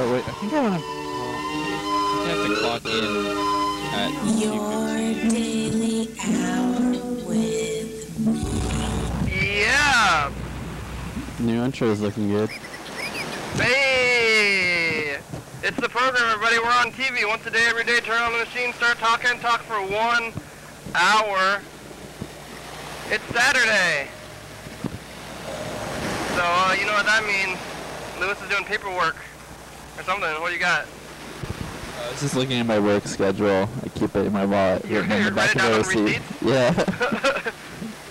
Oh, wait, I think I want to... I have to clock in at... Your daily hour with me. Yeah! New intro is looking good. Hey! It's the program, everybody. We're on TV once a day, every day. Turn on the machine, start talking, talk for 1 hour. It's Saturday. So, you know what that means. Lewis is doing paperwork or something. What do you got? I was just looking at my work schedule. I keep it in my wallet. You're in the back writing of down the on receipt. receipts? Yeah.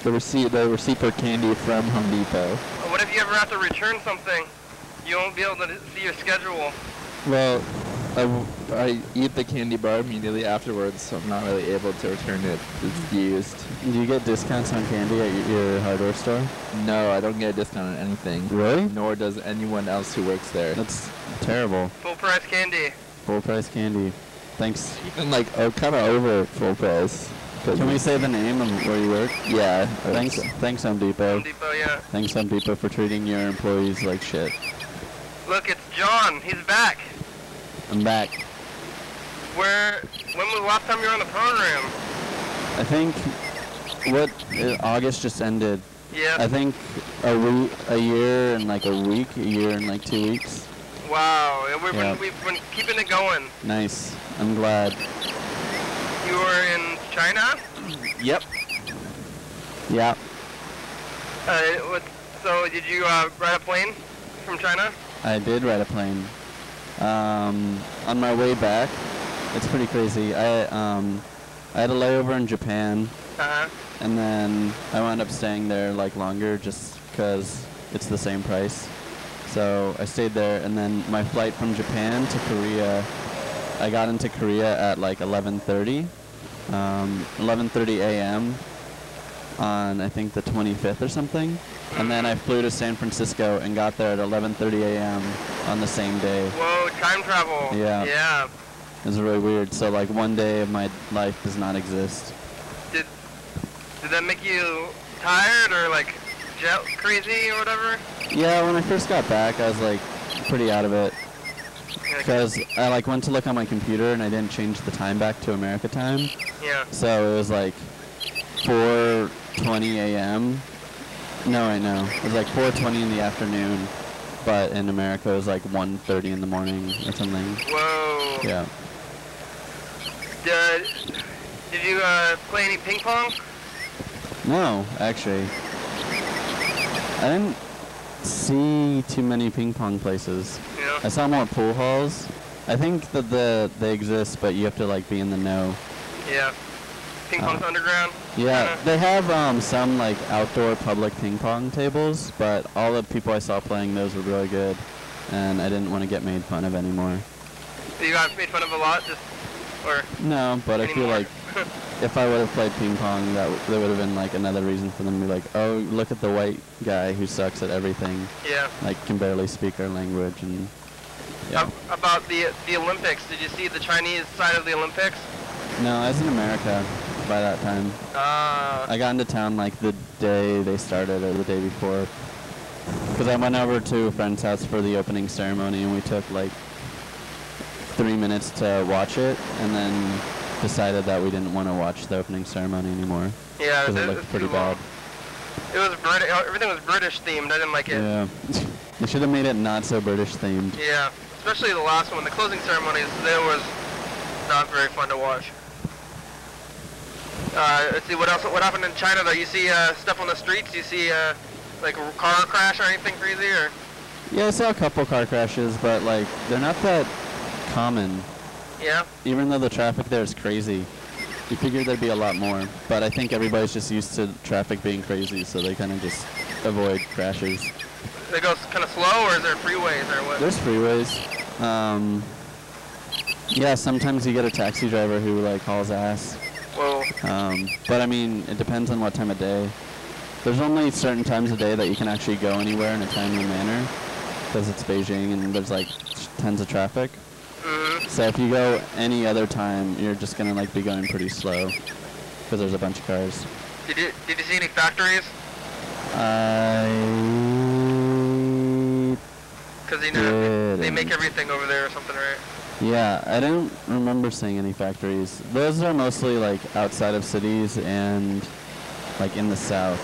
the receipt for candy from Home Depot. What if you ever have to return something? You won't be able to see your schedule. Well, I eat the candy bar immediately afterwards, so I'm not really able to return it. It's used. Do you get discounts on candy at your hardware store? No, I don't get a discount on anything. Really? Nor does anyone else who works there. That's terrible. Full price candy. Full price candy. Thanks. Even like, kind of over full price. Can we say the name of where you work? Yeah. Thanks Home Depot. Home Depot, yeah. Thanks Home Depot for treating your employees like shit. Look, it's John. He's back. I'm back. When was the last time you were on the program? I think August just ended. Yeah. I think a year and like a week, a year and like 2 weeks. Wow, we've been keeping it going. Nice. I'm glad. You were in China? Yep. Yeah. So did you ride a plane from China? I did ride a plane. On my way back, it's pretty crazy. I had a layover in Japan, and then I wound up staying there like longer just because it's the same price. So I stayed there, and then my flight from Japan to Korea, I got into Korea at like 11:30 a.m. on I think the 25th or something. And then I flew to San Francisco and got there at 11:30 a.m. on the same day. Whoa, time travel. Yeah. Yeah. It was really weird. So like one day of my life does not exist. Did that make you tired or like jet crazy or whatever? Yeah, when I first got back, I was like pretty out of it. Because I like went to look on my computer and I didn't change the time back to America time. Yeah. So it was like 4:20 a.m. No, I know. It was like 4:20 in the afternoon, but in America it was like 1:30 in the morning or something. Whoa. Yeah. Did you play any ping pong? No, actually. I didn't see too many ping pong places. Yeah. I saw more pool halls. I think that they exist, but you have to like be in the know. Yeah. Ping pong's underground? Yeah, they have some like outdoor public ping pong tables, but all the people I saw playing those were really good, and I didn't want to get made fun of anymore. You got made fun of a lot, or? No, but anymore? I feel like if I would have played ping pong, that would have been like another reason for them to be like, oh, look at the white guy who sucks at everything. Yeah. Like can barely speak our language and. Yeah. About the Olympics, did you see the Chinese side of the Olympics? No, I was in America by that time. I got into town like the day they started or the day before. Because I went over to a friend's house for the opening ceremony and we took like 3 minutes to watch it and then decided that we didn't want to watch the opening ceremony anymore. Yeah, because it looked pretty bad. It was British. Everything was British themed. I didn't like it. Yeah. They should have made it not so British themed. Yeah, especially the last one. The closing ceremonies, there was not very fun to watch. Let's see, what else? What happened in China though? You see stuff on the streets? You see like a car crash or anything crazy? Or? Yeah, I saw a couple car crashes, but like they're not that common. Yeah. Even though the traffic there is crazy, you figured there'd be a lot more. But I think everybody's just used to traffic being crazy, so they kind of just avoid crashes. They go kind of slow, or is there freeways or what? There's freeways. Yeah, sometimes you get a taxi driver who like hauls ass. Whoa. But I mean, it depends on what time of day. There's only certain times of day that you can actually go anywhere in a timely manner, because it's Beijing and there's like tons of traffic. Mm-hmm. So if you go any other time, you're just gonna like be going pretty slow, because there's a bunch of cars. Did you see any factories? Because you know they make everything over there or something, right? Yeah, I don't remember seeing any factories. Those are mostly like outside of cities and like in the south.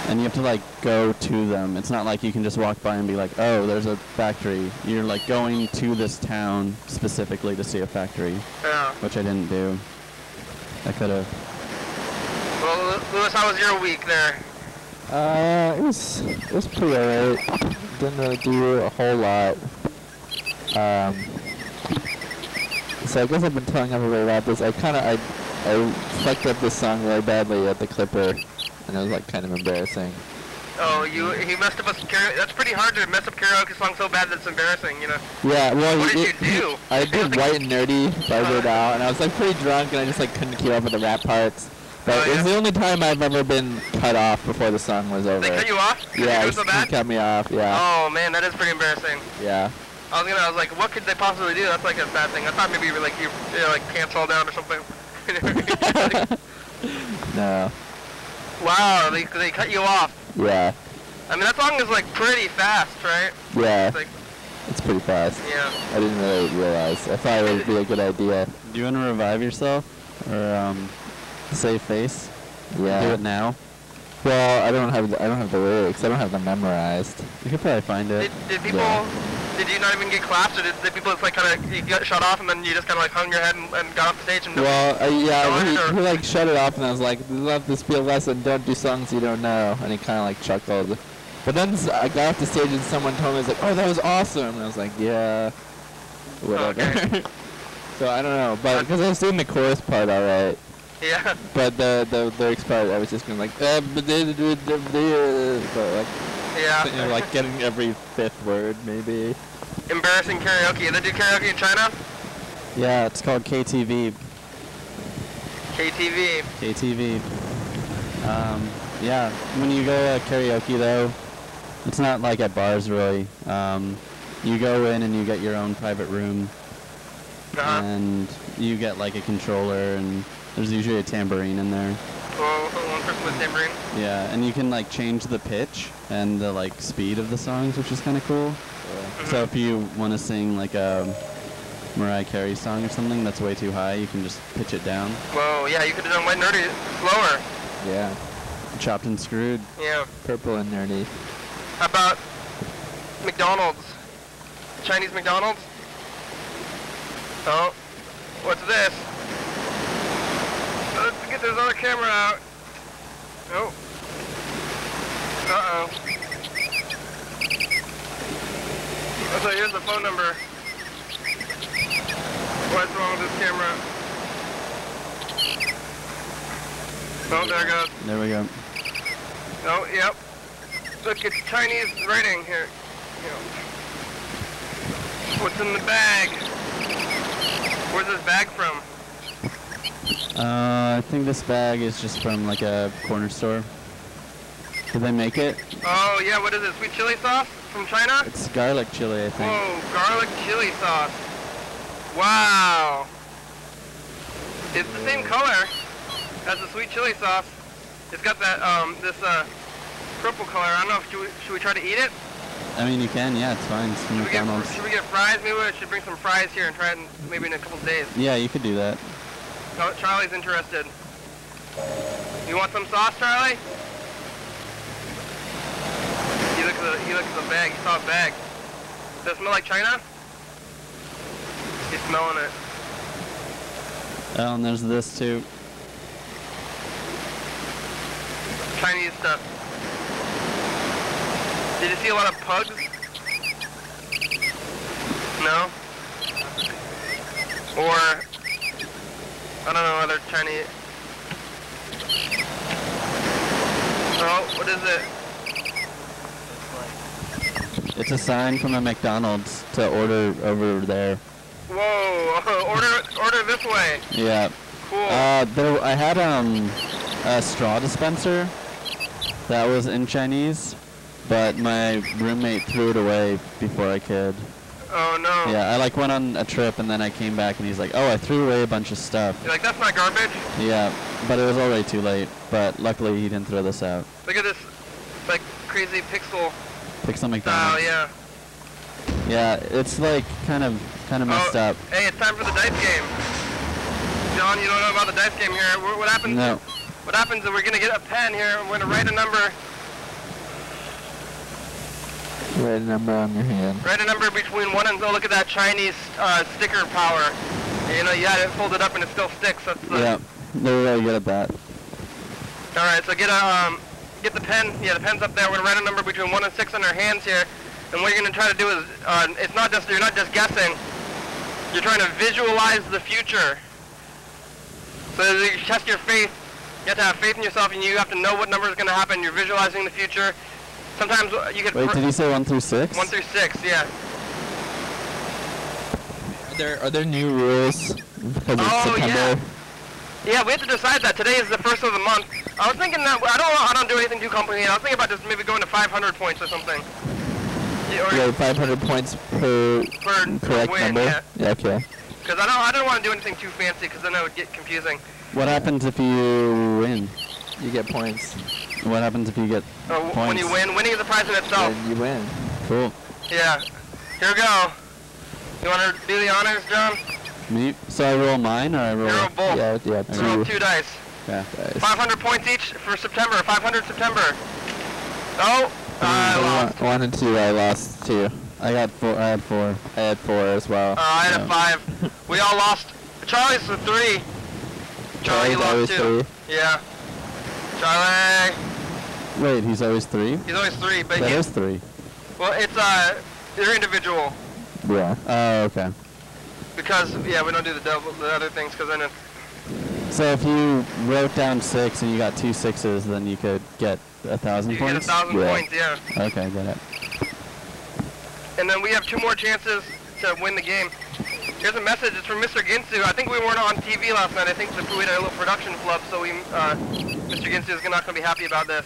And you have to like go to them. It's not like you can just walk by and be like, oh, there's a factory. You're like going to this town specifically to see a factory. Yeah. Which I didn't do. I could have. Well, Lewis, how was your week there? It was pretty alright. Didn't really do a whole lot. So I guess I've been telling everybody about this. I fucked up this song really badly at the Clipper, and it was like kind of embarrassing. Oh, he messed up a karaoke. That's pretty hard to mess up karaoke song so bad that it's embarrassing, you know. Yeah, well, what did you do? I did White and Nerdy by Weird Al, and I was like pretty drunk, and I just like couldn't keep up with the rap parts. But it was the only time I've ever been cut off before the song was over. They cut you off? Yeah, you so bad? He cut me off. Yeah. Oh man, that is pretty embarrassing. Yeah. I was like, what could they possibly do? That's like a bad thing. I thought maybe you were like you like pants all down or something. No. Wow, they cut you off. Yeah. I mean, that song is like pretty fast, right? Yeah. It's, like, it's pretty fast. Yeah. I didn't really realize. I thought it would be a good idea. Do you want to revive yourself or save face? Yeah. Do it now. Well, I don't have the lyrics. I don't have them memorized. You could probably find it. Did people? Yeah. Did you not even get claps, or did people just like kind of you got shut off and then you just kind of like hung your head and got off the stage and? Well, yeah, he like shut it off and I was like, "Let this be a lesson. Don't do songs you don't know." And he kind of like chuckled. But then I got off the stage and someone told me, "Like, oh, that was awesome." And I was like, "Yeah, whatever." Okay. So I don't know, but because I was doing the chorus part all right. Yeah. But the lyrics part, I was just going like, but like. Yeah. You know, like getting every fifth word, maybe. Embarrassing karaoke. They do karaoke in China? Yeah, it's called KTV. KTV. KTV. Yeah, when you go karaoke though, it's not like at bars really. You go in and you get your own private room, and you get like a controller, and there's usually a tambourine in there. Oh, one person with tambourine? Yeah, and you can like change the pitch and the like speed of the songs, which is kind of cool. So if you want to sing like a Mariah Carey song or something that's way too high, you can just pitch it down. Whoa, yeah, you could have done White Nerdy slower. Yeah. Chopped and Screwed. Yeah. Purple and Nerdy. How about McDonald's? Chinese McDonald's? Oh, what's this? Let's get this other camera out. Oh. Uh-oh. So here's the phone number. What's wrong with this camera? Oh, there it goes. There we go. Oh, yep. Look, it's Chinese writing here. What's in the bag? Where's this bag from? I think this bag is just from like a corner store. Did they make it? Oh, yeah, what is it? Sweet chili sauce from China? It's garlic chili, I think. Whoa, garlic chili sauce. Wow. It's the same color as the sweet chili sauce. It's got that, this, purple color. I don't know, should we try to eat it? I mean, you can, yeah, it's fine. It's from McDonald's. Should we get fries? Maybe we should bring some fries here and try it maybe in a couple days. Yeah, you could do that. Oh, Charlie's interested. You want some sauce, Charlie? He looks at the bag. He saw a bag. Does it smell like China? He's smelling it. Oh, and there's this too. Chinese stuff. Did you see a lot of pugs? No? Or, I don't know, other Chinese. Oh, what is it? It's a sign from a McDonald's to order over there. Whoa, order this way. Yeah. Cool. I had a straw dispenser that was in Chinese, but my roommate threw it away before I could. Oh no. Yeah, I like went on a trip and then I came back and he's like, oh, I threw away a bunch of stuff. You're like, that's not garbage? Yeah, but it was already too late. But luckily he didn't throw this out. Look at this, like, crazy pixel Pixel McDonald's. style, yeah. Yeah, it's like kind of messed up. Hey, it's time for the dice game. John, you don't know about the dice game here. What happens? No. What happens is we're gonna get a pen here and we're gonna write a number. Write a number on your hand. Write a number between 1 and... Oh, look at that Chinese sticker power. You know, you had it folded up and it still sticks. That's the... Yeah, they're really good at that. Alright, so get the pen. Yeah, the pen's up there. We're gonna write a number between 1 and 6 on our hands here. And what you're gonna try to do is, it's not just, you're not just guessing. You're trying to visualize the future. So you test your faith. You have to have faith in yourself, and you have to know what number is gonna happen. You're visualizing the future. Sometimes you get... Wait, did you say 1 through 6? 1 through 6, yeah. Are there new rules because it's September? Yeah, we have to decide that. Today is the first of the month. I was thinking that I don't do anything too complicated. I was thinking about just maybe going to 500 points or something. Yeah, 500 points per correct win, number. Yeah, okay. Because I don't want to do anything too fancy, because then it would get confusing. What happens if you win? You get points. What happens if you get points? When you win, winning is a prize in itself. Then you win. Cool. Yeah. Here we go. You want to do the honors, John? Me? So I roll mine, or I roll? You roll both. Yeah, You roll 2 dice. Yeah. 500 points each for September. 500 September. Oh, I lost. 1 and 2, I lost 2. I got 4. I had 4. I had 4 as well. I had a 5. We all lost. Charlie's a 3. Charlie, you lost 2. 3. Yeah. Charlie. Wait, he's always 3? He's always 3, but That is 3. well, it's they're individual. Yeah. Oh, okay. Because yeah, we don't do the other things because then it's... So if you wrote down 6 and you got 2 6s, then you could get 1,000 you points? get 1,000 points, yeah. Okay, got it. And then we have 2 more chances to win the game. Here's a message. It's from Mr. Ginsu. I think we weren't on TV last night. I think we had a little production flub, so Mr. Ginsu is not going to be happy about this.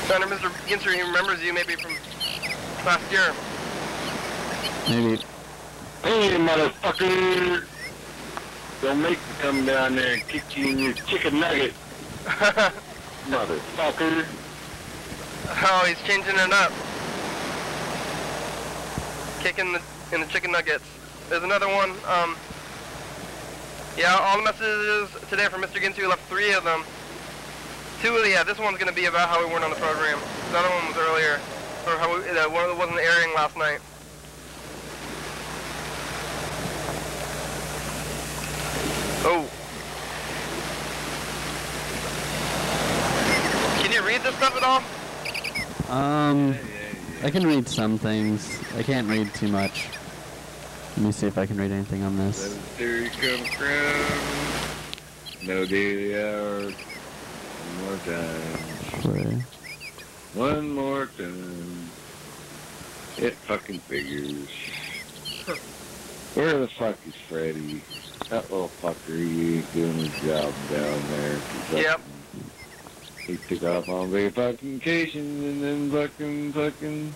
Senator Mr. Ginsu, he remembers you maybe from last year. Maybe. Hey, motherfucker! Don't make me come down there and kick you in your chicken nugget. Motherfucker. Oh, he's changing it up. Kicking in the chicken nuggets. There's another one. Yeah, all the messages today from Mr. Ginsu, left 3 of them. 2, yeah, this one's going to be about how we weren't on the program. The other one was earlier, or how one that wasn't airing last night. Oh. Can you read this stuff at all? I can read some things. I can't read too much. Let me see if I can read anything on this. There comes from no daily hour. One more time. Sure. One more time. It fucking figures. Where the fuck is Freddy? That little fucker, he ain't doing his job down there. Yep. He took off on vacation and then fucking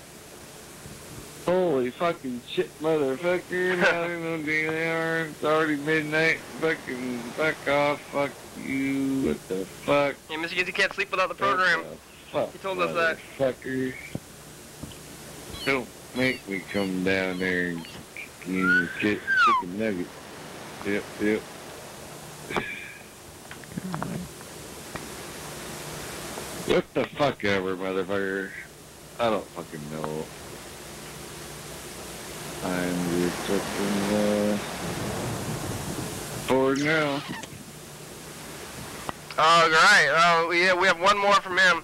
holy fucking shit, motherfucker. Now there's no daily hour. It's already midnight. Fucking fuck off. Fuck you. What the fuck? Yeah, Mr. Ginsu can't sleep without the program. Fuck, He told us that. Fucker. Don't make me come down there and kick you in your chicken nugget. Yep, yep. What the fuck ever, motherfucker. I don't fucking know. I'm just fucking, forward now. Oh, right. Oh, yeah, we have one more from him.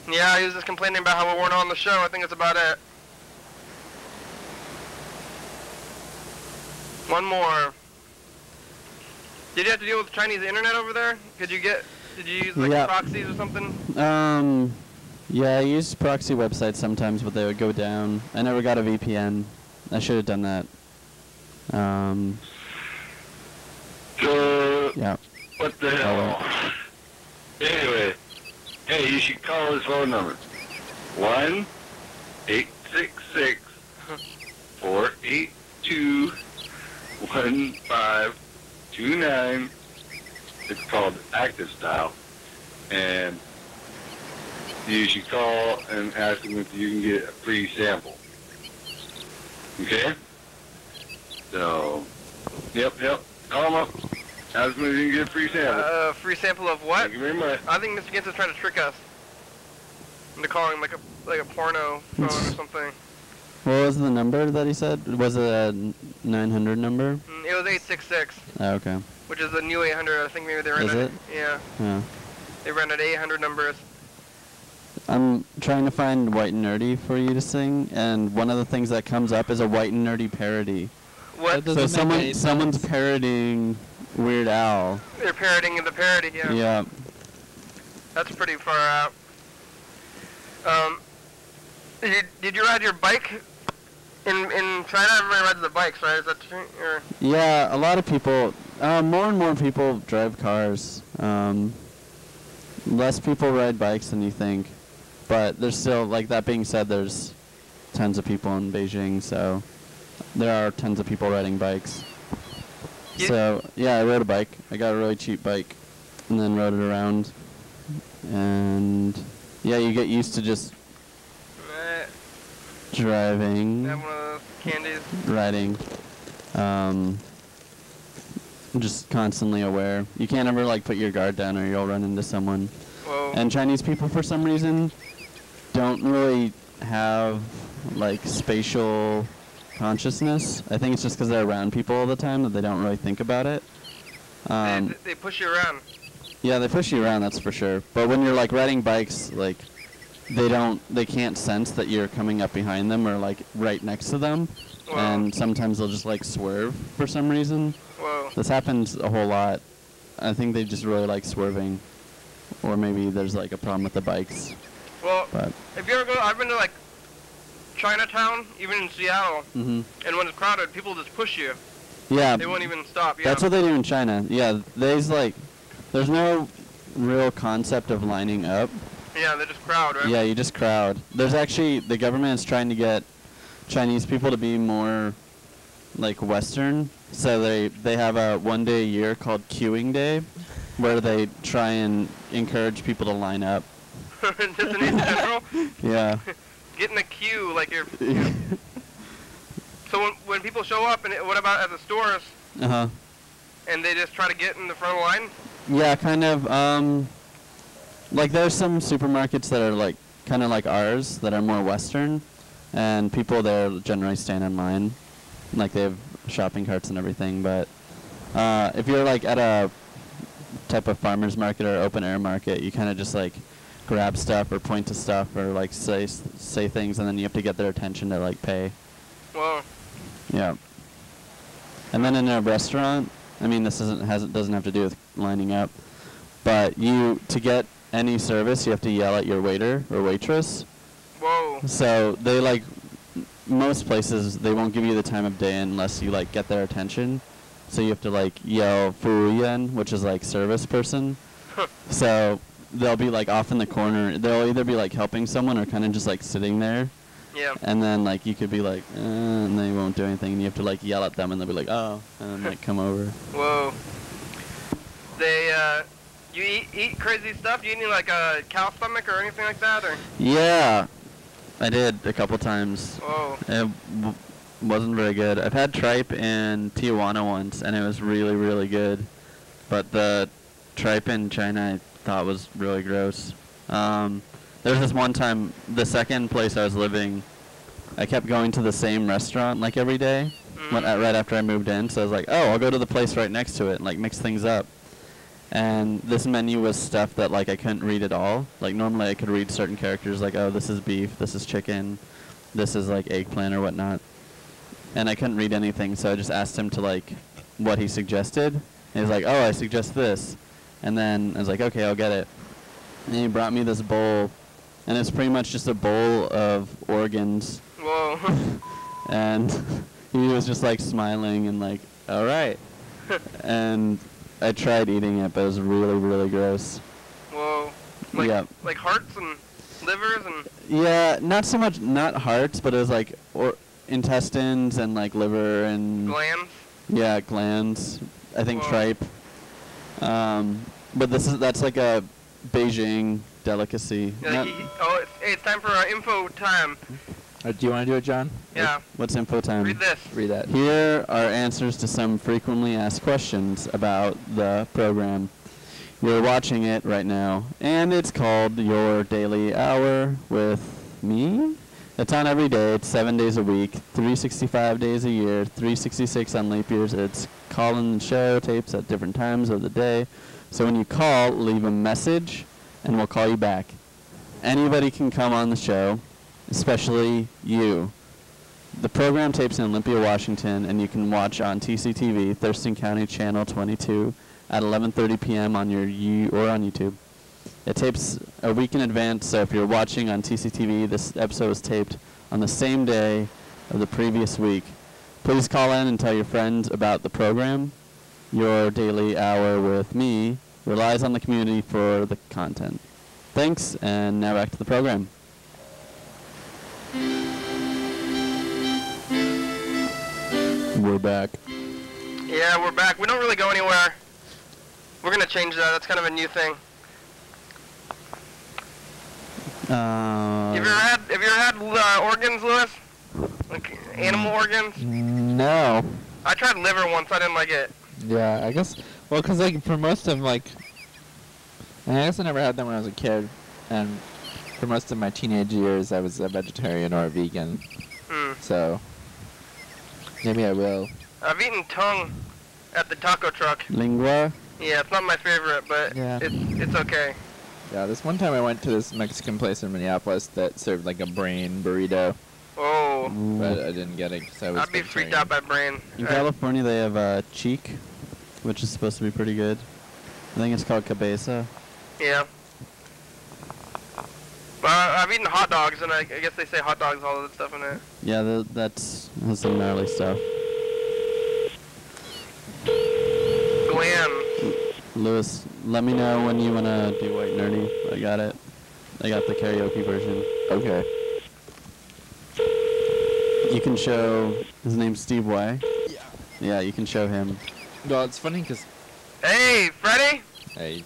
Yeah, he was just complaining about how we weren't on the show. I think that's about it. One more. Did you have to deal with Chinese internet over there? Did you use like proxies or something? Yeah, I used proxy websites sometimes, but they would go down. I never got a VPN. I should have done that. Yeah. What the hell? Anyway, hey, you should call his phone number. 1-866-482-1529. It's called Active Style. And you should call and ask them if you can get a free sample. Okay? So, yep. Call them up. Ask them if you can get a free sample. Free sample of what? Thank you very much. I think Mr. Gintz is trying to trick us into calling like a porno phone or something. What was the number that he said? Was it a 900 number? It was 866. Oh, okay. Which is the new 800. I think maybe they ran Is it? Yeah. Yeah. They ran at 800 numbers. I'm trying to find White and Nerdy for you to sing, and one of the things that comes up is a White and Nerdy parody. What? So someone's parodying Weird Al. They're parodying the parody, yeah. Yeah. That's pretty far out. Did you ride your bike in China? Everybody rides the bikes, right? Is that true? Or? Yeah, a lot of people, more and more people drive cars. Less people ride bikes than you think. But there's still, like that being said, there's tons of people in Beijing, so there are tons of people riding bikes. So, yeah, I rode a bike. I got a really cheap bike and then rode it around. And, yeah, you get used to just driving, Have one of those candies. riding, just constantly aware. You can't ever, like, put your guard down or you'll run into someone. Whoa. And Chinese people, for some reason, don't really have, like, spatial consciousness. I think it's just because they're around people all the time that they don't really think about it. They push you around. Yeah, they push you around, that's for sure. But when you're, like, riding bikes, like, they can't sense that you're coming up behind them or, like, right next to them. Whoa. And sometimes they'll just, like, swerve for some reason. Whoa. This happens a whole lot. I think they just really like swerving. Or maybe there's, like, a problem with the bikes. Well, But if you ever go, I've been to, like, Chinatown, even in Seattle, and when it's crowded, people just push you. yeah, They won't even stop. Yeah. that's what they do in China. Yeah, there's no real concept of lining up. Yeah, they just crowd, right? Yeah, you just crowd. There's actually, the government is trying to get Chinese people to be more, like, Western. So they have a one day a year called Queuing Day, where they try and encourage people to line up. Just in general? Yeah. Get in the queue like you're... So when people show up, and what about at the stores, Uh-huh. and they just try to get in the front of the line? Yeah, kind of. Like, there's some supermarkets that are, like, kind of like ours that are more Western, and people there generally stand in line. Like, they have shopping carts and everything, but if you're, like, at a type of farmer's market or open air market, you kind of just, like, grab stuff or point to stuff or, like, say things, and then you have to get their attention to, like, pay. Whoa. Yeah. And then in a restaurant, I mean, this doesn't have to do with lining up, but to get any service, you have to yell at your waiter or waitress. Whoa. So they, like, most places, they won't give you the time of day unless you, like, get their attention. So you have to, like, yell "fuyan," which is, like, service person. So they'll be, like, off in the corner. They'll either be, like, helping someone or kind of just, like, sitting there. Yeah. And then, like, you could be like, and they won't do anything. And you have to, like, yell at them, and they'll be like, oh, and then, like, come over. Whoa. You eat crazy stuff? Do you eat like a cow stomach or anything like that? Or? Yeah, I did a couple times. Whoa. It wasn't very good. I've had tripe in Tijuana once, and it was really, really good. But the tripe in China I thought was really gross. There was this one time, the second place I was living, I kept going to the same restaurant, like, every day, right after I moved in. So I was like, oh, I'll go to the place right next to it and, like, mix things up. And this menu was stuff that, like, I couldn't read at all. Like, normally I could read certain characters, like, oh, this is beef, this is chicken, this is, like, eggplant or whatnot. And I couldn't read anything, so I just asked him to, like, what he suggested. And he was like, oh, I suggest this. And then I was like, okay, I'll get it. And he brought me this bowl. And it's pretty much just a bowl of organs. Whoa. And he was just, like, smiling and, like, all right. And I tried eating it, but it was really, really gross. Whoa. Like hearts and livers and... Yeah, not so much, not hearts, but it was, like, intestines and, like, liver and... Glands? Yeah, glands. I think Whoa. tripe. But that's, like, a Beijing delicacy. Yeah, it's time for our info time. Do you want to do it, John? Yeah. What's info time? Read this. Read that. Here are answers to some frequently asked questions about the program. You're watching it right now, and it's called Your Daily Hour with me. It's on every day. It's 7 days a week, 365 days a year, 366 on leap years. It's call-in show tapes at different times of the day. So when you call, leave a message, and we'll call you back. Anybody can come on the show, especially you. The program tapes in Olympia, Washington, and you can watch on TCTV, Thurston County Channel 22, at 11:30 p.m. on your or on YouTube. It tapes a week in advance, so if you're watching on TCTV, this episode was taped on the same day of the previous week. Please call in and tell your friends about the program. Your Daily Hour with me relies on the community for the content. Thanks, and now back to the program. We're back. Yeah, we're back. We don't really go anywhere. We're going to change that. That's kind of a new thing. Have you ever had organs, Lewis? Like animal organs? No. I tried liver once. I didn't like it. Yeah, I guess. Well, because like for most of I guess I never had them when I was a kid, and for most of my teenage years I was a vegetarian or a vegan. So maybe I will. I've eaten tongue at the taco truck. Lingua? Yeah, it's not my favorite, but Yeah. it's okay. Yeah, this one time I went to this Mexican place in Minneapolis that served like a brain burrito, Oh, but I didn't get it because I was I'd be freaked out by brain. In California, they have cheek, which is supposed to be pretty good. I think it's called cabeza. Yeah. Well, I've eaten hot dogs, and I guess they say hot dogs, all of that stuff in it. Yeah, that's some gnarly stuff. Glam. Lewis, let me know when you want to do White Nerdy. I got it. I got the karaoke version. Okay. You can show, his name's Steve Y. Yeah. Yeah, you can show him. Well, it's funny because. Hey, Freddie? Hey.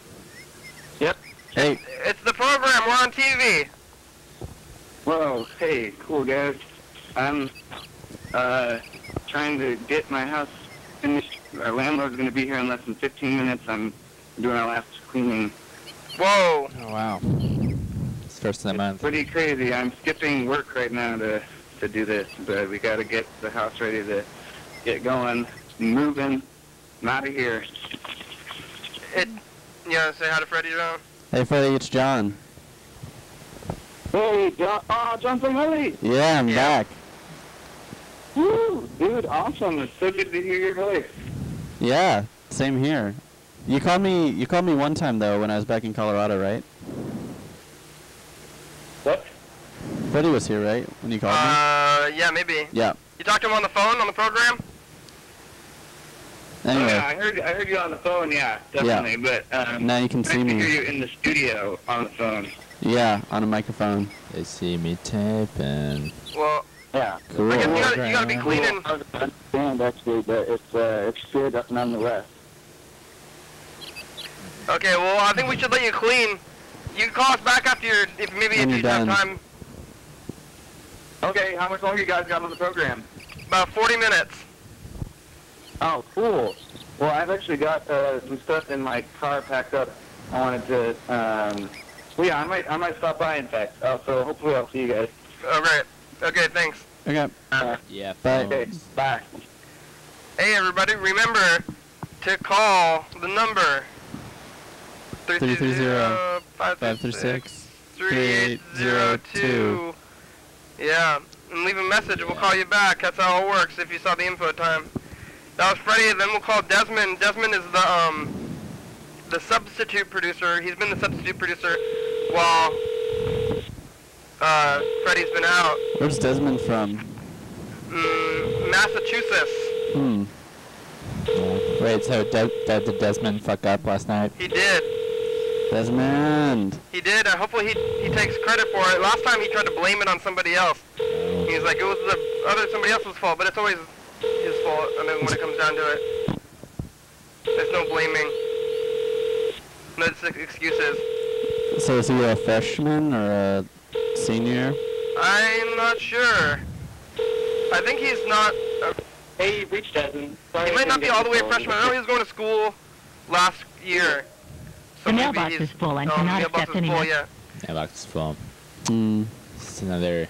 Yep. Hey. It's the program. We're on TV. Whoa, hey, cool guys. I'm trying to get my house finished. Our landlord's going to be here in less than 15 minutes. I'm doing our last cleaning. Whoa. Oh wow. It's first of the month. Pretty crazy. I'm skipping work right now to do this, but we got to get the house ready to get going, moving. I'm out of here. You want to say hi to Freddie, John? Hey, Freddie, it's John. Hey, John. Oh, John Farinelli. Yeah, I'm back. Woo, dude, awesome. It's so good to hear your voice. Yeah, same here. You called me one time though when I was back in Colorado, right? What? Freddie was here, right? When you called me? Yeah, maybe. Yeah. You talked to him on the phone on the program? Anyway. Oh, yeah, I heard you on the phone, yeah, definitely. Yeah. But Now you can see nice me. to hear you in the studio on the phone. Yeah, on a microphone. They see me taping. Well, Yeah. Cool. I guess you gotta be cleaning. I understand actually, but it's good nonetheless. Okay, well, I think we should let you clean. You can call us back after if When you you're have done. time. Okay, how much longer you guys got on the program? About 40 minutes. Oh, cool. Well, I've actually got some stuff in my car packed up. I wanted to, well, yeah, I might stop by, in fact. So hopefully I'll see you guys. All right. Okay, thanks. Okay. Yeah. Bye. Okay, bye. Hey, everybody, remember to call the number 330-536-3802. Yeah, and leave a message. We'll call you back. That's how it works if you saw the info time. That was Freddie. Then we'll call Desmond. Desmond is the substitute producer. He's been the substitute producer while Freddie's been out. Where's Desmond from? Massachusetts. Wait, so did Desmond fuck up last night? He did. Desmond. He did. Hopefully he takes credit for it. Last time he tried to blame it on somebody else. He's like, it was somebody else's fault, but it's always his fault. I mean, when it comes down to it, there's no blaming. No excuses. So is he a freshman or a senior? I'm not sure. I think he's not. Hey, you've reached Desmond. He might not be all the way a freshman. I know he was going to school last year. So The mailbox is full and cannot accept any full, yeah. Mailbox is full. Hmm. It's another.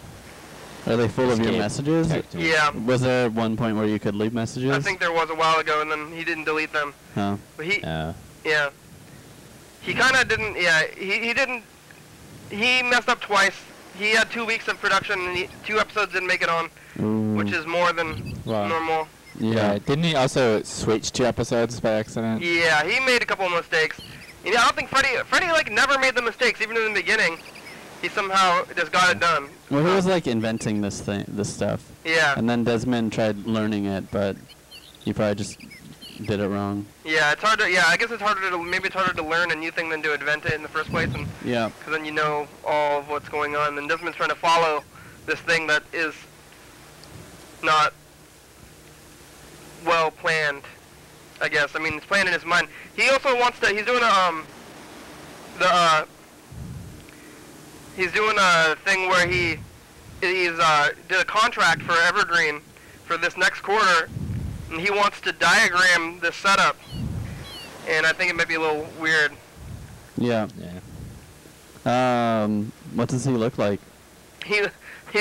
Are they full of your Escape. messages? Yeah. Was there one point where you could leave messages? I think there was a while ago, and then he didn't delete them. Oh. But he, Oh. yeah. He kind of didn't, yeah, he didn't, he messed up twice. He had 2 weeks of production, and 2 episodes didn't make it on, Ooh. which is more than Wow. normal. Yeah. Didn't he also switch 2 episodes by accident? Yeah, he made a couple of mistakes. You know, I don't think Freddie like never made the mistakes, even in the beginning. He somehow just got it done. Well, he was like inventing this stuff. Yeah. And then Desmond tried learning it, but he probably just did it wrong. Yeah, it's hard to, yeah, I guess it's harder to, maybe it's harder to learn a new thing than to invent it in the first place, and Yeah. because then you know all of what's going on. And Desmond's trying to follow this thing that is not well planned, I guess. I mean, it's planned in his mind. He also wants to, he's doing a thing where he's did a contract for Evergreen for this next quarter, and he wants to diagram this setup. And I think it might be a little weird. Yeah. Yeah. What does he look like? He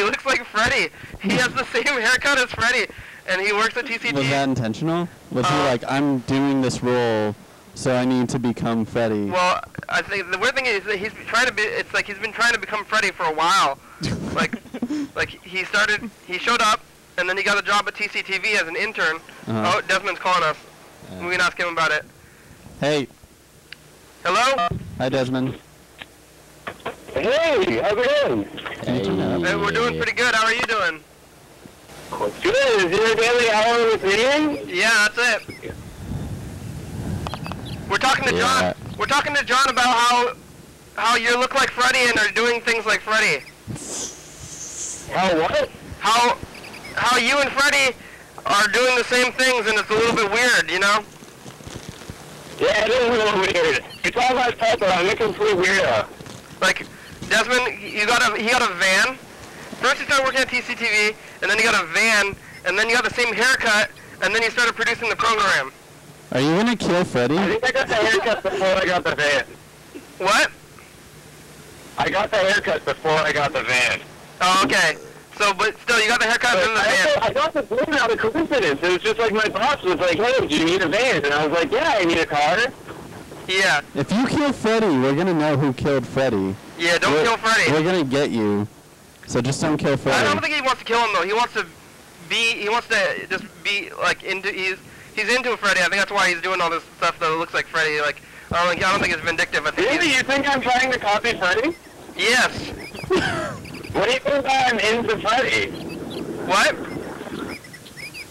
looks like Freddy. He has the same haircut as Freddy, and he works at TCTV. Was that intentional? Was he like, I'm doing this role, so I need to become Freddy? Well, I think the weird thing is that he's trying to be. It's like he's been trying to become Freddy for a while. like he showed up, and then he got a job at TCTV as an intern. Uh-huh. Oh, Desmond's calling us. We can ask him about it. Hey. Hello? Hi, Desmond. Hey, how's it going? Hey, we're doing pretty good. How are you doing? Good. Is your daily hour with me? Yeah, that's it. We're talking to John. We're talking to John about how you look like Freddy and are doing things like Freddy. How what? How you and Freddy are doing the same things, and it's a little bit weird, you know? Yeah, it is a little weird. You talk about Pepper, I'm a complete weirdo. Like, Desmond, he got a van. First he started working at TCTV, and then he got a van, and then you got the same haircut, and then he started producing the program. Are you gonna kill Freddy? I think I got the haircut before I got the van. What? I got the haircut before I got the van. Oh, okay. So, but still, you got the haircut and then the van. I got the van out of coincidence. It was just like my boss was like, hey, do you need a van? And I was like, yeah, I need a car. Yeah. If you kill Freddy, we're gonna know who killed Freddy. Yeah, don't kill Freddy. We're gonna get you. So just don't kill Freddy. I don't think he wants to kill him, though. He wants to just be, like, he's into Freddy. I think that's why he's doing all this stuff that looks like Freddy. Like, I don't think it's vindictive. I think Really? You think I'm trying to copy Freddy? Yes. What do you think I'm into Freddy? What?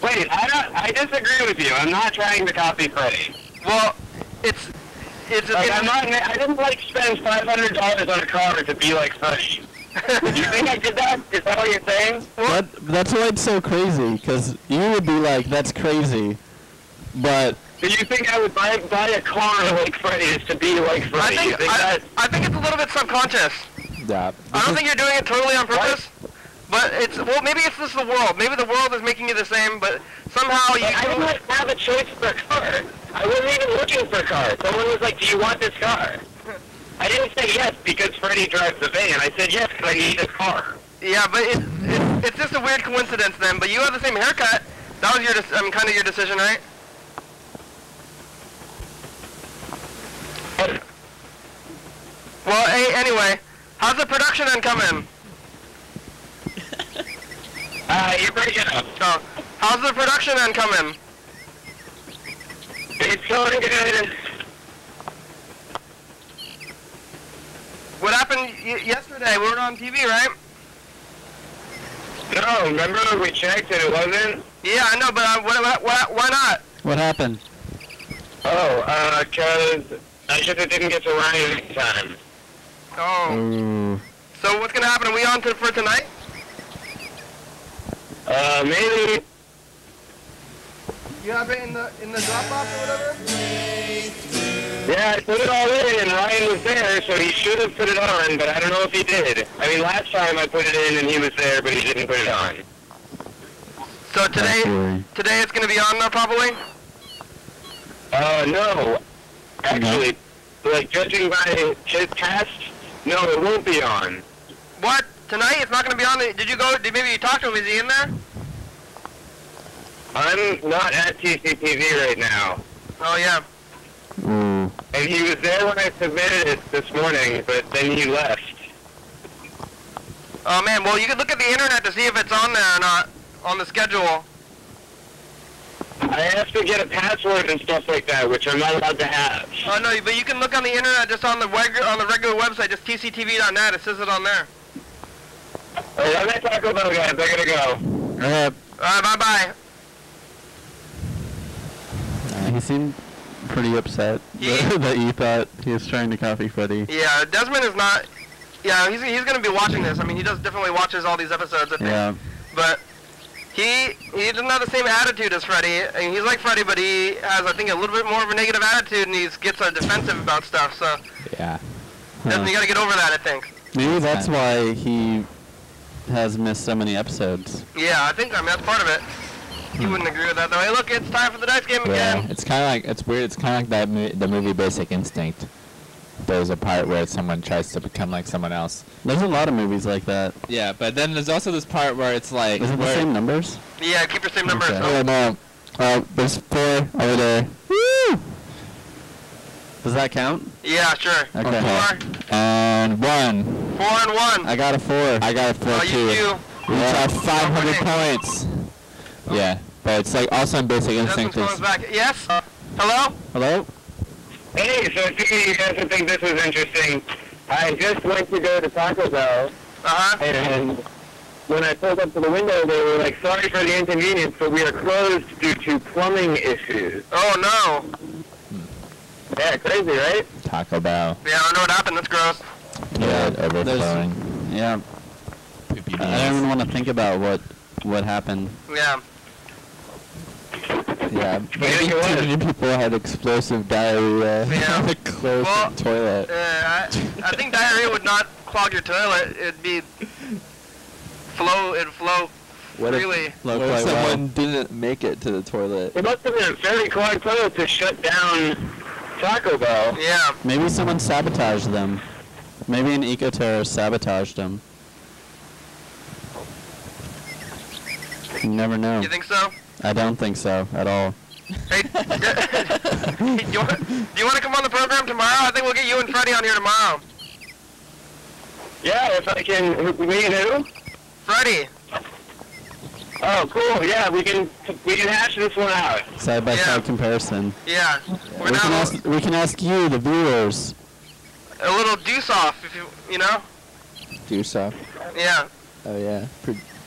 Wait, I disagree with you. I'm not trying to copy Freddy. Well, it's like, I didn't like spend $500 on a car to be like Freddy. You think I did that? Is that what you're saying? That's why it's so crazy, because you would be like, that's crazy, but... Do you think I would buy a car like Freddy just to be like Freddy? I think it's a little bit subconscious. Yeah. I don't think you're doing it totally on purpose. But well, maybe it's just the world. Maybe the world is making you the same, but somehow you... I didn't have a choice for a car. I wasn't even looking for a car. Someone was like, do you want this car? I didn't say yes because Freddy drives the van. I said yes because I need a car. Yeah, but it's just a weird coincidence then. But you have the same haircut. That was your kind of your decision, right? Well, hey, anyway, how's the production end coming? You're breaking up. Oh, how's the production end coming? It's going good. What happened yesterday? We were on TV, right? No, remember we checked and it wasn't? Yeah, I know, but why not? What happened? Oh, because I just didn't get to run it in time. Oh. Ooh. So what's gonna happen? Are we on for tonight? Maybe. You have it in the Dropbox or whatever? Yeah, I put it all in, and Ryan was there, so he should have put it on, but I don't know if he did. I mean, last time I put it in, and he was there, but he didn't put it on. So today it's going to be on now, probably? No. Actually, like, judging by his past, no, it won't be on. What? Tonight it's not going to be on? Maybe you talked to him? Is he in there? I'm not at TCTV right now. Oh, yeah. Ooh. And he was there when I submitted it this morning, but then he left. Oh, man. Well, you can look at the internet to see if it's on there or not, on the schedule. I have to get a password and stuff like that, which I'm not allowed to have. Oh, no, but you can look on the internet just on the regular website, just tctv.net. It says it on there. Alright, I'm at Taco Bell, guys. I gotta go. Alright, bye-bye. He seemed pretty upset that you thought he was trying to copy Freddy. Yeah, Desmond is not... Yeah, he's going to be watching this. I mean, he definitely watches all these episodes, I think. Yeah. But he doesn't have the same attitude as Freddy. I mean, he's like Freddy, but he has, I think, a little bit more of a negative attitude, and he gets defensive about stuff, so... Yeah. Desmond, you got to get over that, I think. Maybe that's why he has missed so many episodes. Yeah, I mean, that's part of it. You wouldn't agree with that, though. Hey, look, it's time for the dice game again. Yeah, it's kind of like, it's weird. It's kind of like the movie Basic Instinct. There's a part where someone tries to become like someone else. There's a lot of movies like that. Yeah, but then there's also this part where it's like... Is it the same numbers? Yeah, keep your same numbers. Okay. Oh, no. There's 4 over there. Woo! Does that count? Yeah, sure. Okay. 4. And 1. 4 and 1. I got a 4. I got a 4 too. You. We each have 500 points. Yeah, but it's like also in Basic Instinct. Desmond's back. Yes? Hello? Hello? Hey, so I figured you guys would think this was interesting. I just went to go to Taco Bell, and when I pulled up to the window, they were like, sorry for the inconvenience, but we are closed due to plumbing issues. Oh, no. Yeah, crazy, right? Taco Bell. Yeah, I don't know what happened. That's gross. Yeah, overflowing. Yeah. I don't even want to think about what happened. Yeah. Yeah, maybe too many people had explosive diarrhea on a closed toilet. I think diarrhea would not clog your toilet. It'd flow freely. What if someone didn't make it to the toilet? It must have been a very clogged toilet to shut down Taco Bell. Yeah. Maybe someone sabotaged them. Maybe an eco-terrorist sabotaged them. You never know. You think so? I don't think so at all. Hey, do you want to come on the program tomorrow? I think we'll get you and Freddie on here tomorrow. Yeah, if I can. Me and who? Freddie. Oh, cool. Yeah, we can hash this one out. Side by side comparison. Yeah. We can ask you, the viewers. A little deuce off, if you know. Deuce off. Yeah. Oh yeah.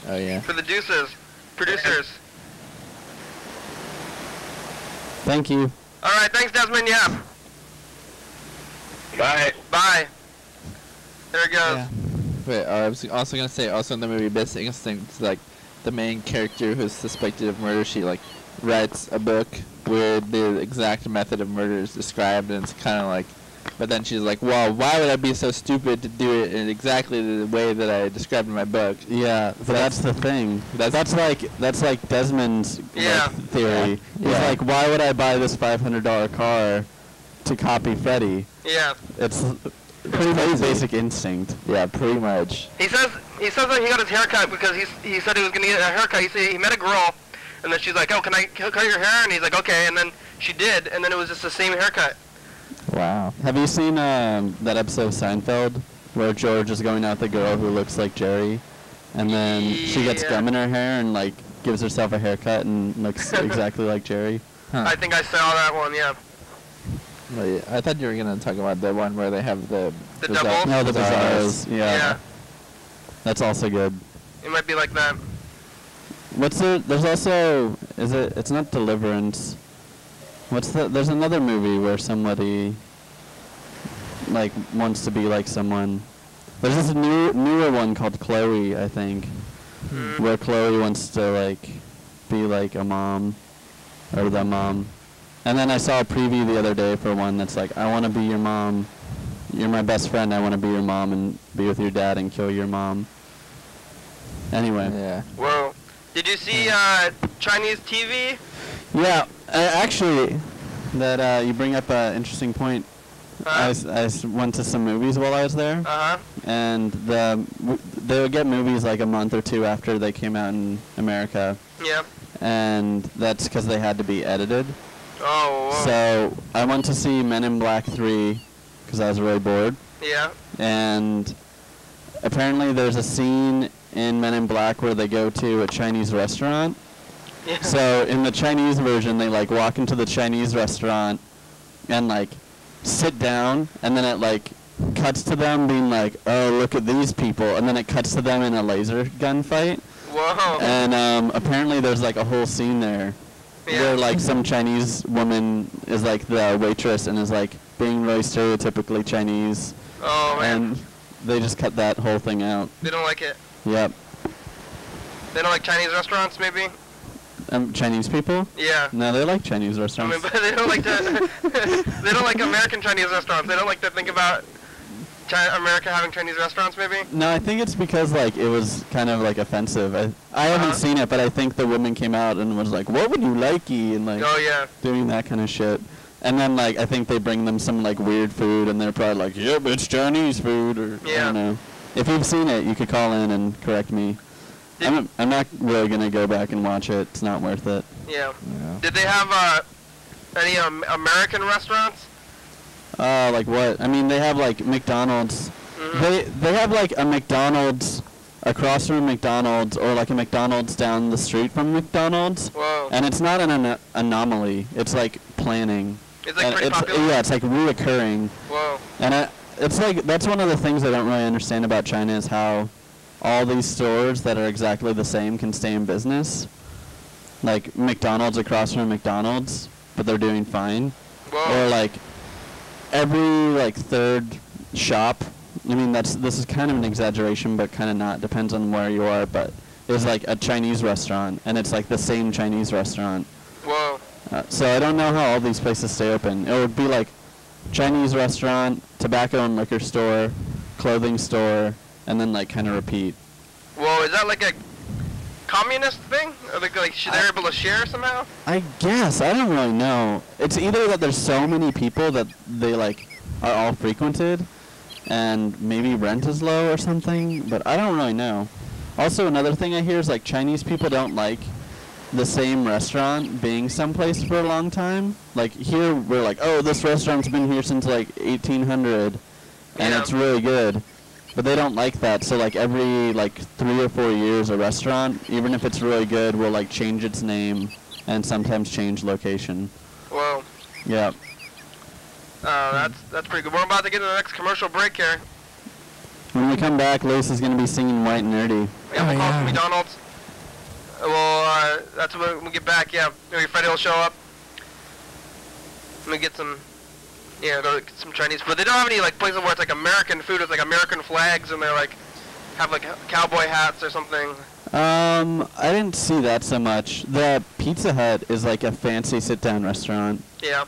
Oh yeah. For the producers. Thank you. All right, thanks, Desmond. Yeah. Bye. Bye. There it goes. Yeah. Wait, I was also gonna say, also in the movie Basic Instinct, like the main character who's suspected of murder, she like writes a book where the exact method of murder is described, and it's kind of like, but then she's like, well, why would I be so stupid to do it in exactly the way that I described in my book? Yeah, but that's the thing. That's like Desmond's theory. He's like, why would I buy this $500 car to copy Freddy? Yeah. It's pretty much Basic Instinct. Yeah, pretty much. He says that he got his hair cut because he said he was gonna get a haircut. He met a girl, and then she's like, oh, can I cut your hair? And he's like, okay. And then she did, and then it was just the same haircut. Wow. Have you seen that episode of Seinfeld where George is going out with a girl who looks like Jerry, and then she gets gum in her hair and like gives herself a haircut and looks exactly like Jerry? Huh. I think I saw that one. Yeah. Wait, I thought you were gonna talk about the one where they have the doubles? No, the Bizarros. Yeah. That's also good. It might be like that. There's also, it's not Deliverance. There's another movie where somebody, like, wants to be like someone. There's this newer one called Chloe, I think, where Chloe wants to, like, be like a mom, or the mom. And then I saw a preview the other day for one that's like, I want to be your mom. You're my best friend. I want to be your mom and be with your dad and kill your mom. Anyway. Yeah. Whoa. Did you see Chinese TV? Yeah. Actually, that you bring up an interesting point. I went to some movies while I was there. And they would get movies like a month or two after they came out in America. Yeah. And that's because they had to be edited. Oh, whoa. So I went to see Men in Black 3 because I was really bored. Yeah. And apparently there's a scene in Men in Black where they go to a Chinese restaurant. Yeah. So in the Chinese version, they like walk into the Chinese restaurant and like sit down, and then it like cuts to them being like, oh, look at these people, and then it cuts to them in a laser gun fight. Whoa. And apparently there's like a whole scene there. Yeah. Where like some Chinese woman is like the waitress and is like being really stereotypically Chinese. Oh, man. And they just cut that whole thing out. They don't like it. Yep. They don't like Chinese restaurants, maybe? Chinese people? Yeah. No, they like Chinese restaurants. I mean, but they don't like to. They don't like American Chinese restaurants. They don't like to think about America having Chinese restaurants, maybe? No, I think it's because like it was kind of like offensive. I haven't seen it, but I think the woman came out and was like, "What would you likey?" and like doing that kind of shit. And then like I think they bring them some like weird food, and they're probably like, "Yeah, but it's Chinese food," or I don't know. If you've seen it, you could call in and correct me. I'm not really gonna go back and watch it. It's not worth it. Yeah. Did they have any American restaurants? Like what? I mean, they have like McDonald's. Mm-hmm. They have like a McDonald's across from McDonald's, or like a McDonald's down the street from McDonald's. Whoa. And it's not an anomaly. It's like planning. It's like pretty popular? Yeah, it's like reoccurring. Whoa. And it's like, that's one of the things I don't really understand about China is how all these stores that are exactly the same can stay in business. Like McDonald's across from McDonald's, but they're doing fine. Whoa. Or like every like third shop, I mean this is kind of an exaggeration, but kind of not, depends on where you are, but there's like a Chinese restaurant, and it's like the same Chinese restaurant. Whoa. So I don't know how all these places stay open. It would be like Chinese restaurant, tobacco and liquor store, clothing store, and then like kind of repeat. Whoa, is that like a communist thing? Or like they're able to share somehow? I guess. I don't really know. It's either that there's so many people that they like are all frequented, and maybe rent is low or something, but I don't really know. Also, another thing I hear is like Chinese people don't like the same restaurant being someplace for a long time. Like here, we're like, oh, this restaurant's been here since like 1800, and it's really good. But they don't like that, so like every like 3 or 4 years, a restaurant, even if it's really good, will like change its name and sometimes change location. Whoa. Yeah. That's pretty good. We're about to get to the next commercial break here. When we come back, Lace is going to be singing White Nerdy. Yeah, we'll call from McDonald's. Well, that's when we get back, yeah. Maybe Freddie will show up. Let me get some, go get some Chinese food. They don't have any, like, places where it's, like, American food. It's, like, American flags, and they're, like, have, like, cowboy hats or something. I didn't see that so much. The Pizza Hut is, like, a fancy sit-down restaurant. Yeah.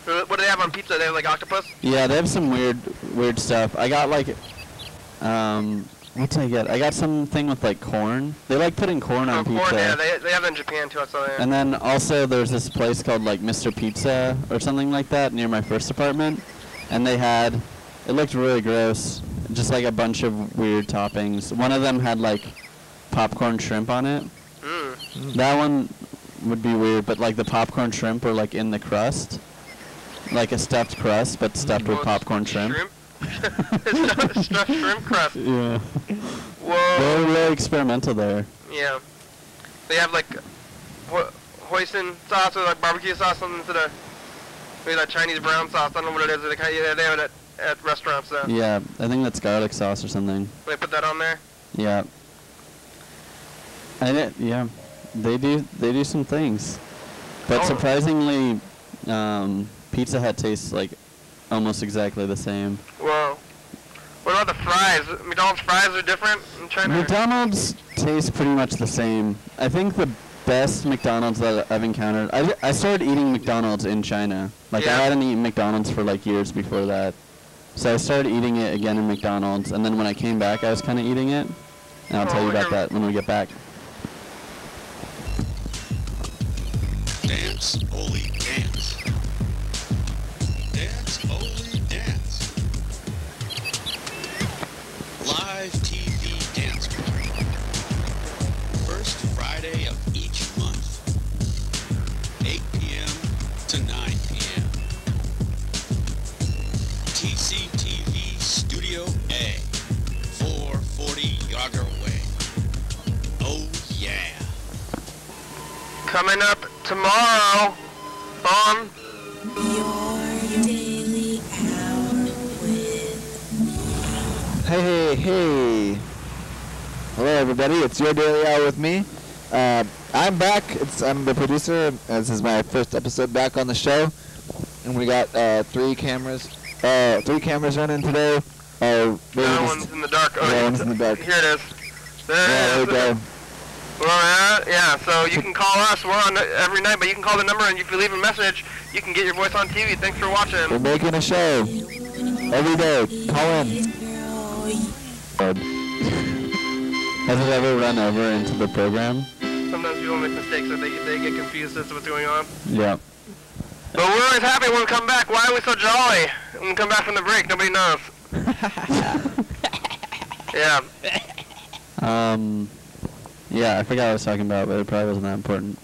What do they have on pizza? They have, like, octopus? Yeah, they have some weird stuff. I got, like, what did I get? I got something with, like, corn. They like putting corn on pizza. Corn, yeah. They have it in Japan, too. I saw that. And then also there's this place called, like, Mr. Pizza or something like that near my first apartment. And they had, it looked really gross, just, like, a bunch of weird toppings. One of them had, like, popcorn shrimp on it. That one would be weird, but, like, the popcorn shrimp were, like, in the crust. Like a stuffed crust, but stuffed with popcorn shrimp. Stuffed shrimp crust. Yeah. Whoa. They're really experimental there. Yeah. They have like hoisin sauce or like barbecue sauce instead of maybe that Chinese brown sauce. I don't know what it is. They have it at restaurants though. Yeah, I think that's garlic sauce or something. They put that on there? Yeah. Yeah. They do some things. But surprisingly, Pizza Hut tastes like almost exactly the same. Whoa. What about the fries? McDonald's fries are different in China? McDonald's tastes pretty much the same. I think the best McDonald's that I've encountered. I started eating McDonald's in China. Like, I hadn't eaten McDonald's for, like, years before that. So I started eating it again in McDonald's, and then when I came back, I was kind of eating it. And I'll tell you about that when we get back. Dance, Oli, dance. Dance, Oli, dance. Live TV dance party. First Friday of each month. 8 p.m. to 9 p.m. TCTV Studio A. 440 Yager Way. Oh yeah. Coming up tomorrow on Your daily hour with Hey. Hello, everybody. It's Your Daily Hour with me. I'm back. I'm the producer. This is my first episode back on the show. And we got 3 cameras. 3 cameras running today. that one's in the dark. Oh, that one's in the dark. Here it is. There we go. Yeah, so you can call us. We're on every night, but you can call the number, and if you leave a message, you can get your voice on TV. Thanks for watching. We're making a show every day. Call in. Has it ever run over into the program? Sometimes people make mistakes, so they get confused as to what's going on. Yeah. But we're always happy when we come back. Why are we so jolly when we come back from the break? Nobody knows. Yeah. Yeah, I forgot what I was talking about, but it probably wasn't that important.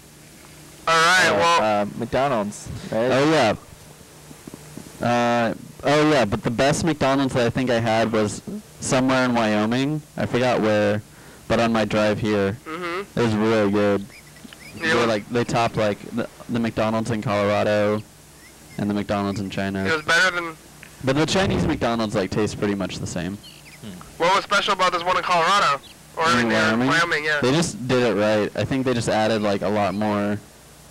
All right, well... McDonald's, right? Oh, yeah, but the best McDonald's that I think I had was somewhere in Wyoming. I forgot where, but on my drive here. Mm-hmm. It was really good. Yeah, They topped, like, the McDonald's in Colorado and the McDonald's in China. It was better than... But the Chinese McDonald's, like, taste pretty much the same. What was special about this one in Colorado? Or in Wyoming, yeah. They just did it right. I think they just added, like, a lot more,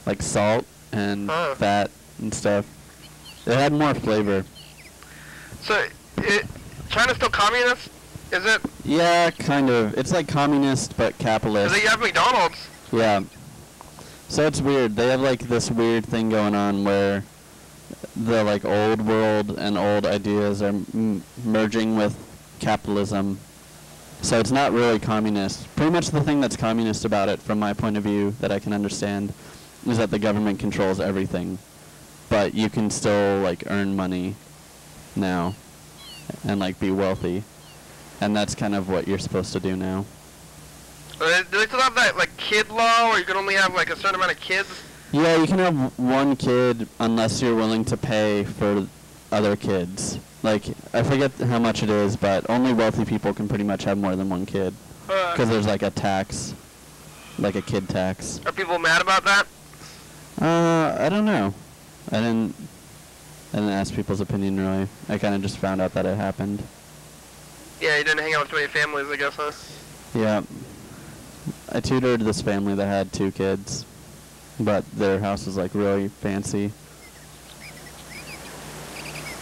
like, salt and fat and stuff. It had more flavor. So, China's still communist? Is it? Yeah, kind of. It's like communist, but capitalist. Because you have McDonald's. Yeah. So it's weird. They have, like, this weird thing going on where the, like, old world and old ideas are merging with capitalism. So it's not really communist. Pretty much the thing that's communist about it, from my point of view, that I can understand, is that the government controls everything. But you can still, like, earn money now and, like, be wealthy. And that's kind of what you're supposed to do now. Do they still have that, like, kid law where you can only have, like, a certain amount of kids? Yeah, you can have one kid unless you're willing to pay for other kids. Like, I forget how much it is, but only wealthy people can pretty much have more than one kid. Because there's, like, a tax. Like a kid tax. Are people mad about that? I don't know. I didn't ask people's opinion, really. I kind of just found out that it happened. Yeah, you didn't hang out with too many families, I guess, huh? Yeah. I tutored this family that had 2 kids, but their house was, like, really fancy.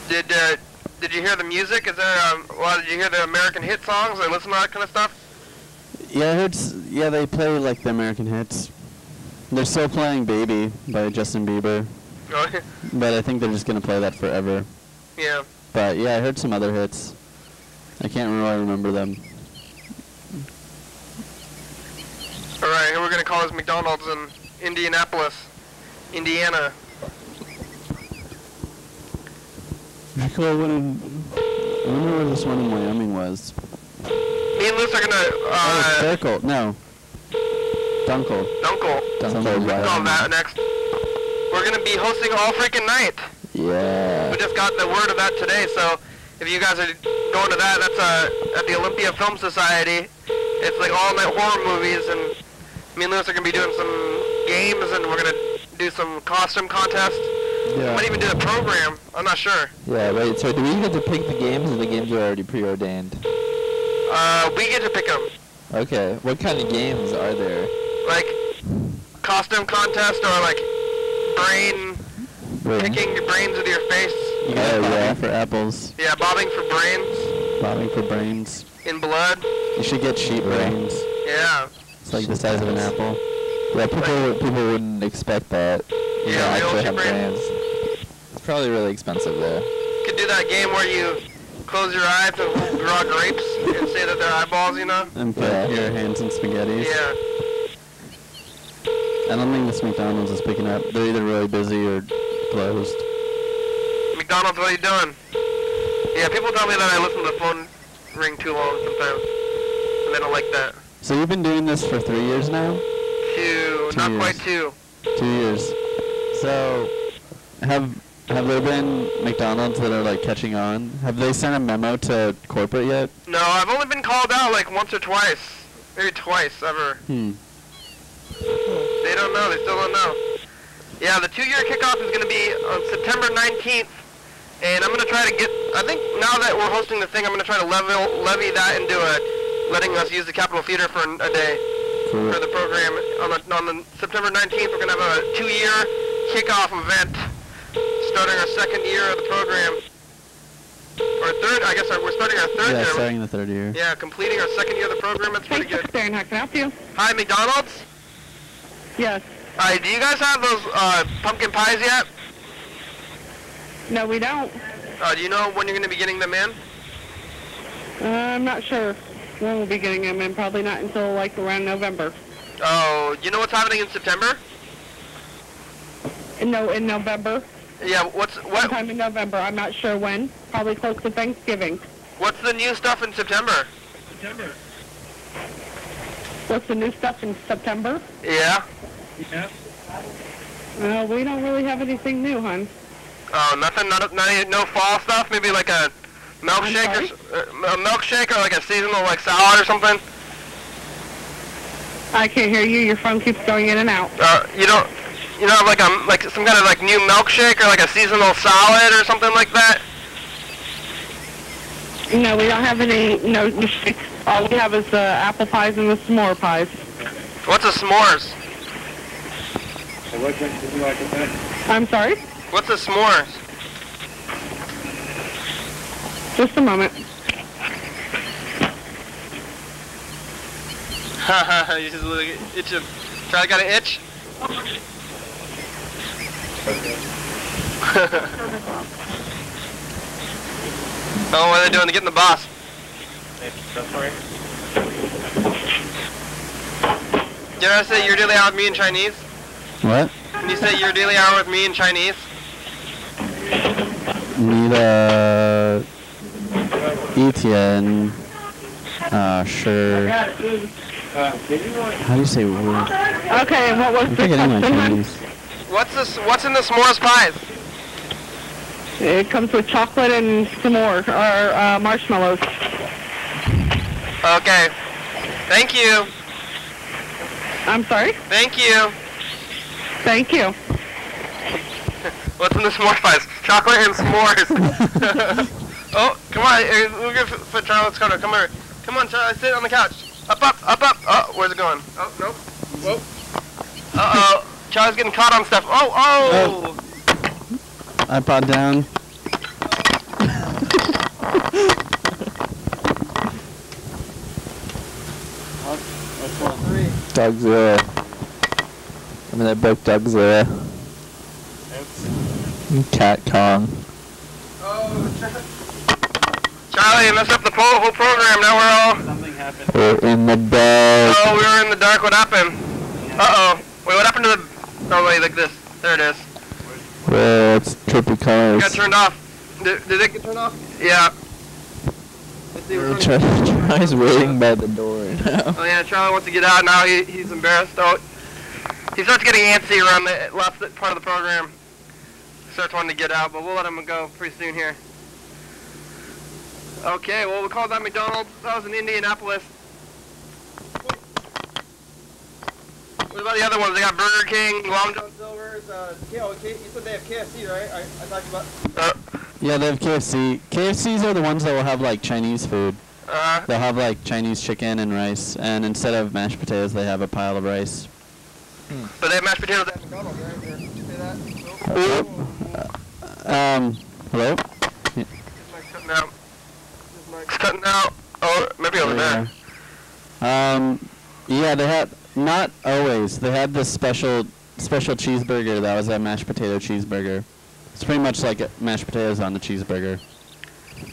Did you hear the music? Is there, did you hear the American hit songs or listen to that kind of stuff? Yeah, I heard, yeah, they play, like, the American hits. They're still playing Baby by Justin Bieber. Oh, But I think they're just going to play that forever. yeah. But, yeah, I heard some other hits. I can't really remember them. All right, here we're going to call this McDonald's in Indianapolis, Indiana. I wonder where this one in Wyoming was. Me and Liz are going to... Circle. No. Dunkel. We'll call that next. We're going to be hosting All Freaking Night. Yeah. We just got the word of that today, so if you guys are going to that, that's at the Olympia Film Society. It's like all-night horror movies, and me and Lewis are going to be doing some games, and we're going to do some costume contests. Yeah. We might even do a program. I'm not sure. Yeah, wait, so do we get to pick the games, or the games are already preordained? We get to pick them. Okay, what kind of games are there? Like, costume contest, or like picking your brains with your face. Yeah, for apples. Yeah, bobbing for brains. Bobbing for brains. In blood. You should get sheep brains. Yeah. It's like the size of an apple. Yeah, people wouldn't expect that. Yeah, actually have brain. brains. It's probably really expensive though. You could do that game where you close your eyes and draw grapes and say that they're eyeballs, you know? And put your hands in spaghettis. Yeah. I don't think this McDonald's is picking up. They're either really busy or closed. McDonald's, what are you doing? Yeah, people tell me that I listen to the phone ring too long sometimes. And they don't like that. So you've been doing this for 3 years now? Not years. quite 2. 2 years. So, have there been McDonald's that are like catching on? Have they sent a memo to corporate yet? No, I've only been called out like once or twice. Maybe twice ever. They don't know. They still don't know. Yeah, the 2-year kickoff is going to be on September 19th. And I'm going to try to get, I think now that we're hosting the thing, I'm going to try to levy that into letting us use the Capitol Theater for a day. Cool. For the program. On the September 19th, we're going to have a 2-year kickoff event, starting our 2nd year of the program. Or 3rd, I guess we're starting our 3rd year. Yeah, starting the 3rd year. Yeah, completing our 2nd year of the program. That's pretty good. How can I help you? Hi, McDonald's? Yes. Hi, do you guys have those pumpkin pies yet? No, we don't. Do you know when you're going to be getting them in? I'm not sure when we'll be getting them in. Probably not until like around November. Oh, you know what's happening in September? In November. Yeah, what? Sometime in November. I'm not sure when. Probably close to Thanksgiving. What's the new stuff in September? What's the new stuff in September? Yeah. Well, we don't really have anything new, hon. Oh, nothing? No fall stuff? Maybe like a milkshake or like a seasonal like salad or something? I can't hear you. Your phone keeps going in and out. You don't have like some kind of like new milkshake or like a seasonal salad or something like that? No, we don't have any new shakes. All we have is the apple pies and the s'more pies. What's a s'mores? I'm sorry? What's a s'mores? Just a moment. Haha, you just look itching. Charlie got an itch? Oh, what are they doing to get in the boss? Did I say your daily hour with me in Chinese? What? Can you say your daily hour with me in Chinese? Nita Etienne. Sure. How do you say word? Okay, what was I'm the forgetting my question, hon? Chinese. What's in the s'mores pies? It comes with chocolate and s'more, or marshmallows. Okay. Thank you. I'm sorry? Thank you. Thank you. What's in the s'mores pies? Chocolate and s'mores. Oh, come on. We'll get for Charlotte's corner. Come here. Come on, Charlotte. Sit on the couch. Up, up, up, up. Oh, where's it going? Oh, nope. Whoa. Uh-oh. Charlotte's getting caught on stuff. Oh, oh. iPod down. Dogzilla. I mean, they broke Dogzilla. Cat Kong. Oh, Charlie, you messed up the whole program. Now we're all... Something happened. We're in the dark. Oh, we were in the dark. What happened? Uh-oh. Wait, what happened to the... Oh, wait, like this. There it is. Well, it's trippy colors. It got turned off. Did it get turned off? Yeah. Let's see what's on. Charlie's waiting by the door now. Oh, yeah, Charlie wants to get out now. He's embarrassed. Oh, he starts getting antsy around the last part of the program. He starts wanting to get out, but we'll let him go pretty soon here. Okay, well, we'll call that McDonald's. That was in Indianapolis. What about the other ones? They got Burger King, Long John Silver's. You said they have KFC, right? I talked about... Yeah, they have KFC. KFCs are the ones that will have like Chinese food. They'll have like Chinese chicken and rice, and instead of mashed potatoes, they have a pile of rice. But they have mashed potatoes at McDonald's, right? Did you say that? Hello? This mic's cutting out. This mic's cutting out. Oh, maybe over there. Yeah, they have... Not always. They had this special cheeseburger that was a mashed potato cheeseburger. It's pretty much like mashed potatoes on the cheeseburger.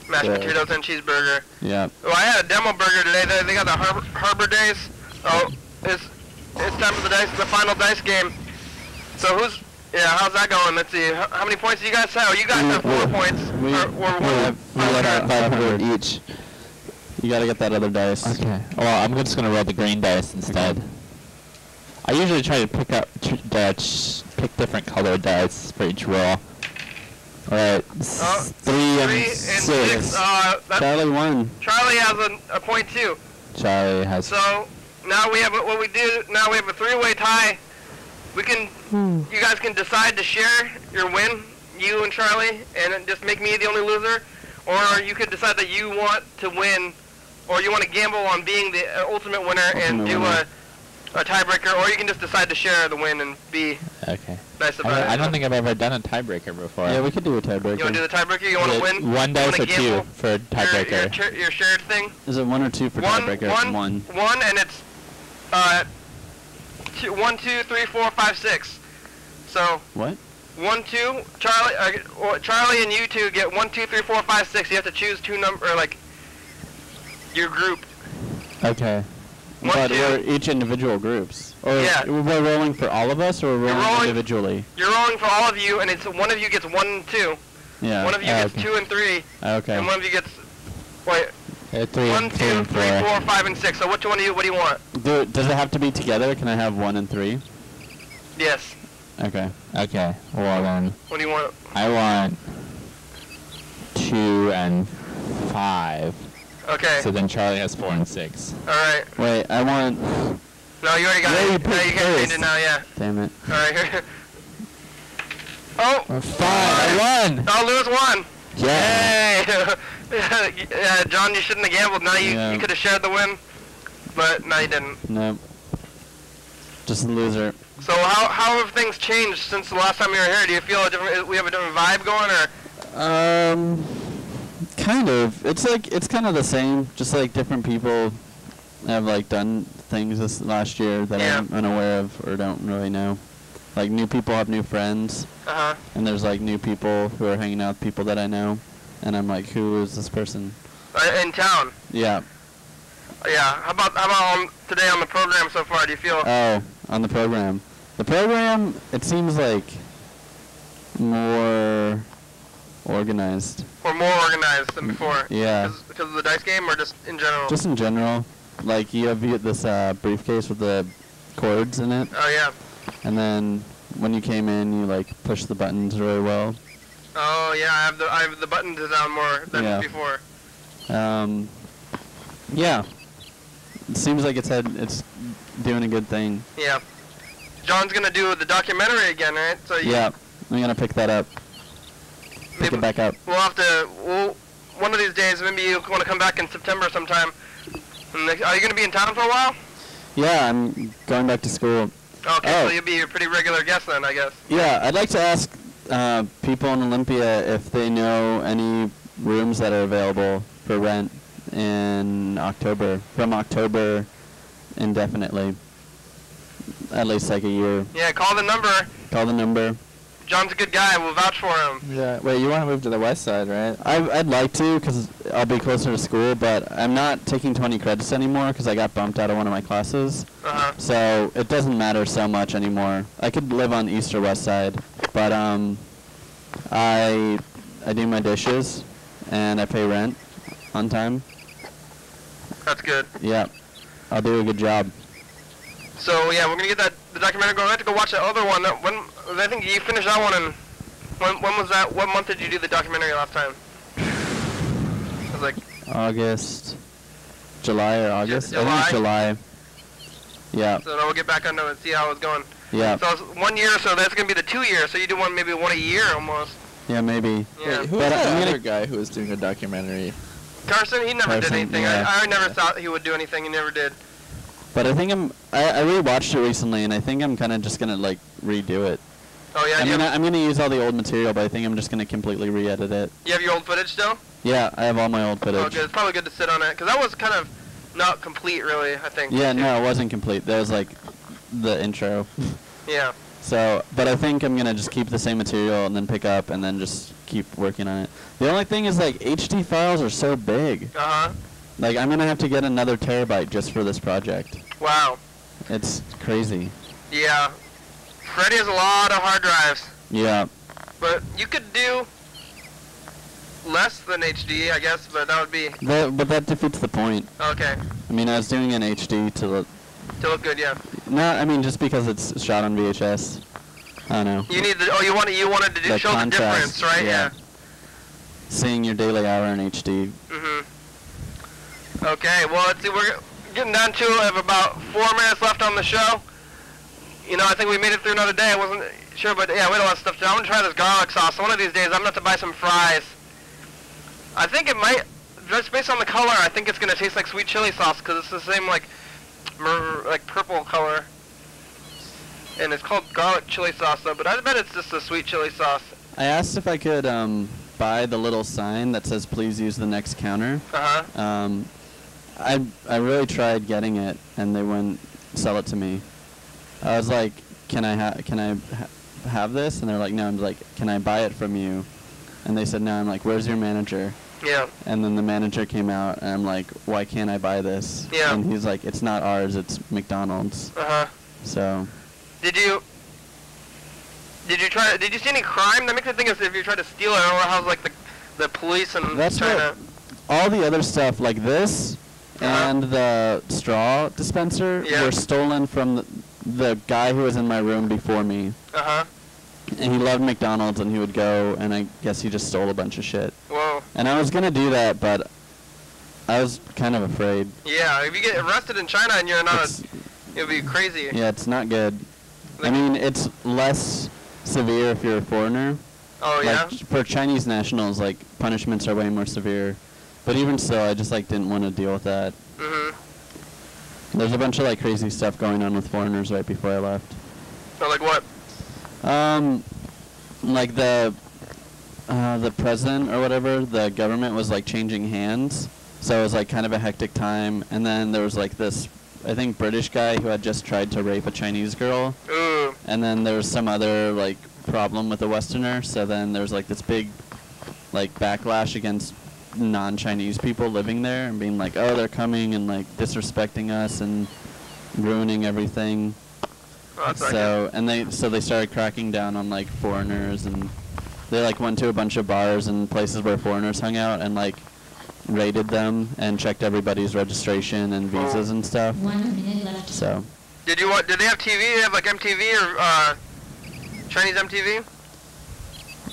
Mashed potatoes and cheeseburger. Yeah. Well, I had a demo burger today. They got the Harbor Days. Oh, it's time for the final dice game. So how's that going? Let's see. How many points do you guys have? Oh, you guys have 4 points. We have 500 each. You gotta get that other dice. Okay. Well, I'm just gonna roll the green dice instead. Okay. I usually try to pick different colored dice for each roll. Alright, 3 and 6. Charlie won. Charlie has a point too. Charlie has. So now we have what we do. Now we have a 3-way tie. We can, you guys can decide to share your win, you and Charlie, and just make me the only loser, or you could decide that you want to win, or you want to gamble on being the ultimate winner and do a tiebreaker, or you can just decide to share the win and be nice about it. I don't think I've ever done a tiebreaker before. Yeah, we could do a tiebreaker. You want to do the tiebreaker? You want to win? 1 dice or 2 for tiebreaker. Your shared thing? Is it 1 or 2 for tiebreaker? 1, and it's 1, 2, 3, 4, 5, 6. So. What? 1, 2. Charlie and you two get 1, 2, 3, 4, 5, 6. You have to choose 2 your group. Okay. But we're each individual groups. Or we're rolling for all of us, or we're rolling individually? You're rolling for all of you, and it's one of you gets 1 and 2. Yeah. One of you gets 2 and 3. Okay. And one of you gets 1, 2, 3, 4, 5, and 6. So which one do you? What do you want? Does it have to be together? Can I have 1 and 3? Yes. Okay. Okay. Well then. What do you want? I want 2 and 5. Okay. So then Charlie has 4 and 6. All right. Wait, I want. No, you already got it. No, you got it now. Yeah. Damn it. All right. Oh. 5. I won. Oh, Lewis won. Yeah. Hey. Yeah, John, you shouldn't have gambled. Now you could have shared the win, but no, you didn't. Nope. Just a loser. So how have things changed since the last time you were here? Do you feel we have a different vibe going, or? Kind of. It's kind of the same. Just like different people have done things this last year that I'm unaware of or don't really know. Like new people have new friends. And there's new people who are hanging out with people that I know, and I'm like, who is this person? In town. Yeah. Yeah. How about today on the program so far? Do you feel? Oh, on the program. The program, it seems like more organized. Or more organized than before? Yeah. Because of the dice game, or just in general? Just in general. Like, you have this briefcase with the cords in it. Oh, yeah. And then when you came in, you, push the buttons really well. Oh, yeah, I have the buttons down more than before. Yeah. It seems like it's doing a good thing. Yeah. John's going to do the documentary again, right? So yeah, I'm going to pick that up. Pick it back up. We'll have to, one of these days, maybe you want to come back in September sometime. Are you going to be in town for a while? Yeah, I'm going back to school. Okay, so you'll be a pretty regular guest then, I guess. Yeah, I'd like to ask people in Olympia if they know any rooms that are available for rent in October, from October indefinitely. At least a year. Yeah, call the number. Call the number. John's a good guy. We'll vouch for him. Yeah. Wait, you want to move to the west side, right? I'd like to, because I'll be closer to school, but I'm not taking 20 credits anymore because I got bumped out of one of my classes. So it doesn't matter so much anymore. I could live on east or west side, but I do my dishes, and I pay rent on time. That's good. Yeah. I'll do a good job. So yeah, we're gonna get the documentary going. I have to go watch that other one. I think you finished that one. And when was that? What month did you do the documentary last time? It was like August, July or August. July? I think it's July. Yeah. So then we'll get back on to it and see how it's going. Yeah. So it's 1 year, so that's gonna be the 2 years. So you do maybe one a year almost. Yeah, maybe. Yeah. Wait, who was the other guy who was doing a documentary? Carson, he never did anything. Yeah. I never thought he would do anything. He never did. But I think I rewatched it recently, and I think I'm kind of just gonna redo it. Oh yeah. I'm gonna use all the old material, but I think I'm just gonna completely re-edit it. You have your old footage still? Yeah, I have all my old footage. Oh, good. It's probably good to sit on it, because that was kind of not complete, really, I think. Yeah, no, it wasn't complete. There was the intro. Yeah. So, but I think I'm gonna just keep the same material and then pick up and then just keep working on it. The only thing is like HD files are so big. Like I'm gonna have to get another terabyte just for this project. Wow. It's crazy. Yeah. Freddy has a lot of hard drives. Yeah. But you could do less than HD, I guess, but that would be... But that defeats the point. Okay. I mean, I was doing an HD to look... To look good, yeah. No, I mean, just because it's shot on VHS. I don't know. You need the... Oh, you wanted to do, show the difference, right? Yeah. Seeing your daily hour in HD. Mm-hmm. Okay, well, let's see. We're getting down to about 4 minutes left on the show. You know, I think we made it through another day. I wasn't sure, but yeah, we had a lot of stuff to do. I'm going to try this garlic sauce. One of these days, I'm going to have to buy some fries. I think it might, just based on the color, I think it's going to taste like sweet chili sauce because it's the same, like purple color. And it's called garlic chili sauce, though, but I bet it's just a sweet chili sauce. I asked if I could buy the little sign that says, please use the next counter. I really tried getting it, and they wouldn't sell it to me. I was like, can I have this? And they're like, no. I'm like, can I buy it from you? And they said no. I'm like, where's your manager? Yeah. And then the manager came out, and I'm like, why can't I buy this? Yeah. And he's like, it's not ours, it's McDonald's. So. Did you see any crime? That makes me think of if you tried to steal it, or how's like the police and China. All the other stuff like this and the straw dispenser were stolen from the guy who was in my room before me. And he loved McDonald's, and he would go, and I guess he just stole a bunch of shit. Whoa. And I was going to do that, but I was kind of afraid. Yeah, if you get arrested in China and you're not it'll be crazy. Yeah, it's not good. Like, I mean, it's less severe if you're a foreigner. Oh, yeah? Like, for Chinese nationals, like, punishments are way more severe. But even so, I just, like, didn't want to deal with that. There's a bunch of, like, crazy stuff going on with foreigners right before I left. So, like what? Like the president or whatever, the government was, like, changing hands. So it was, like, kind of a hectic time. And then there was, like, this, I think, British guy who had just tried to rape a Chinese girl. Ooh. And then there was some other, like, problem with a Westerner. So then there was, like, this big, like, backlash against non-Chinese people living there and being like, oh, they're coming and like disrespecting us and ruining everything. Oh, so they started cracking down on like foreigners, and they like went to a bunch of bars and places where foreigners hung out and like raided them and checked everybody's registration and visas and stuff. 1 minute left. So. Did they have TV? Did they have like MTV or Chinese MTV?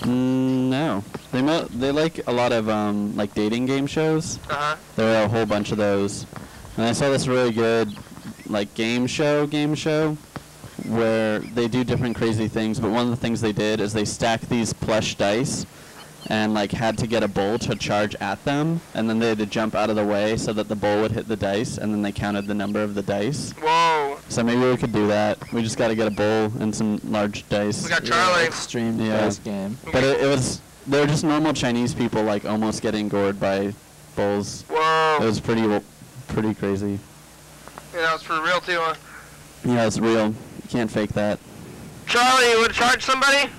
No. They like a lot of like dating game shows. There are a whole bunch of those. And I saw this really good like game show where they do different crazy things, but one of the things they did is they stacked these plush dice and like had to get a bull to charge at them, and then they had to jump out of the way so that the bull would hit the dice, and then they counted the number of the dice. Whoa. So maybe we could do that. We just got to get a bull and some large dice. We got Charlie. Extreme dice game. But they were just normal Chinese people like almost getting gored by bulls. Whoa. It was pretty crazy. Yeah, that was for real too, huh? Yeah, it's real. You can't fake that. Charlie, you would charge somebody?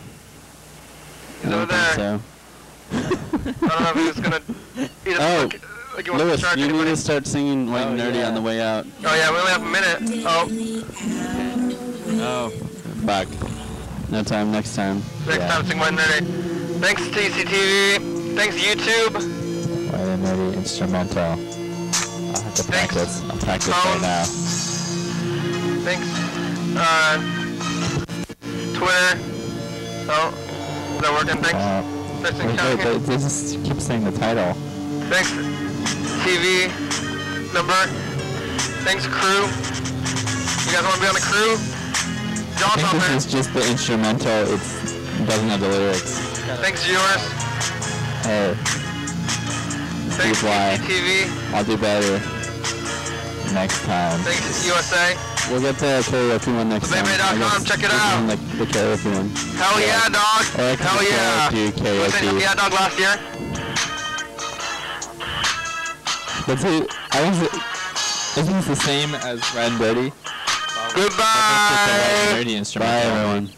He's over there. So. I don't know if he's gonna eat like he wants Lewis, to charge you anybody. need to start singing like Nerdy on the way out. Oh yeah, we only have a minute. Oh. Fuck. No time, next time. Next time, sing White Nerdy. Thanks TCTV. Thanks YouTube. White Nerdy instrumental. I'll have to practice. I'll practice right now. Thanks. Twitter. Oh, is that working? Thanks. Thurston County. Wait, just keep saying the title. Thanks, TV number. Thanks, crew. You guys want to be on the crew? John's I on think there. this is just the instrumental. It doesn't have the lyrics. Thanks, viewers. Hey. Thanks, TV. I'll do better next time. Thanks, USA. We'll get the karaoke one next time. Baby.com, check it out. Like the karaoke one. Hell yeah, dog. Hell yeah. Do karaoke. Hell yeah, dog last year. But see, isn't it the same as Red and Dirty? Goodbye. Nerdy instrument. Bye, everyone.